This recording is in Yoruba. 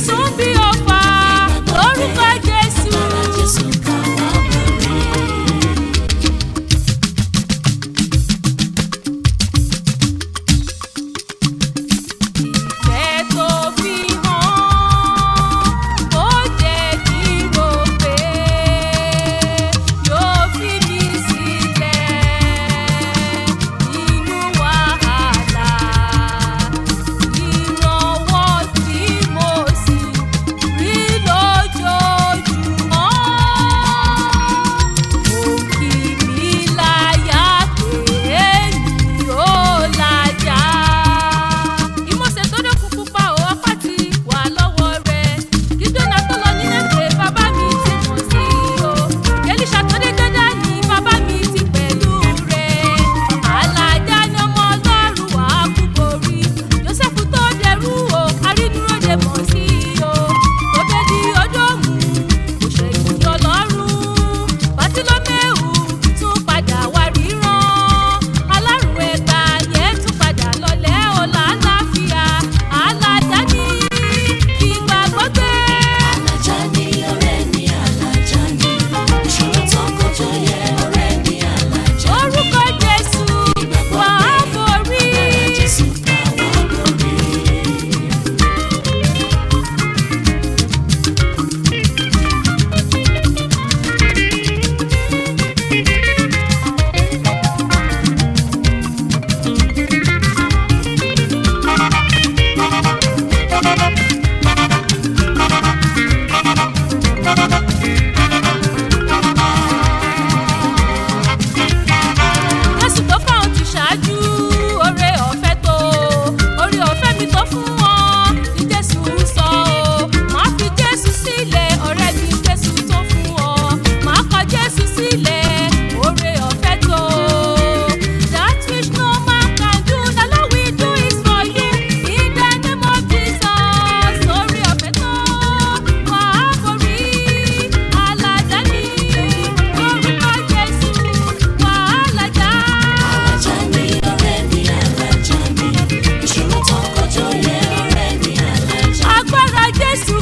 sún bí ọ̀fà lórúkọ Jésù. Ìfẹ́ tó fi hàn ó jẹ́ kí n rò pé yóò fi mí sílẹ̀ nínú wàhálà. Ìrànwọ́ tí mo sì rí lójoojúmọ́ ó kì mí láyà pé èmi ò làjà. Ìmọ̀ọ́sẹ̀ tó dẹ́kun pupa ò apá ti wà lọ́wọ́ rẹ̀. Gídónà tó lọ ní Nẹ́fẹ̀ bàbá mi ti mọ̀ sí o. Èlíṣà tó dé Jọ́dá ní bàbá mi ti pẹ̀lú rẹ̀. Àlàjá ni ọmọ Ọlọ́run wà á kú borí. Jósẹ́fù tó dẹrú o, arínúróde mọ̀ sí o. Tó bẹ́ di Ódómù, kò ṣẹ̀yìn Ọlọ́run. Bátílómẹ́ù tún padà wá ríran. Alárùn ẹ̀gbà yẹn tún padà lọlẹ̀ ọ̀la àlàáfíà. Àlàjá ní ìgbàgbọ́ gbé. Alájà ni ọ̀rẹ́ mi, alájà ni ìṣòro tó kojú yẹ ọ̀rẹ́ mi, alájà Orúkọ Jésù wà á borí. Jésù ká wá borí. Jésù tó fáwọn ti ṣáájú oore ọ̀fẹ́ tó. Oore ọ̀fẹ́ mi tó fún wọn ní Jésù sọ o. Màá fi Jésù sílẹ̀ ọ̀rẹ́ mi Jésù tó fún ọ. Màá kọ Jésù sílẹ̀ oore ọ̀fẹ́ tó. That which no man can do, the Lord will do it for you. In the name of Jesus, oore ọ̀fẹ́ tó. Wà á borí. Àlàjá ní orúkọ Jésù. Wà á làjà. Alájà ni ọ̀rẹ́ mi, alájà ni ìṣòro tó kojú yẹ ọ̀rẹ́ mi, alájà Agbára Jésù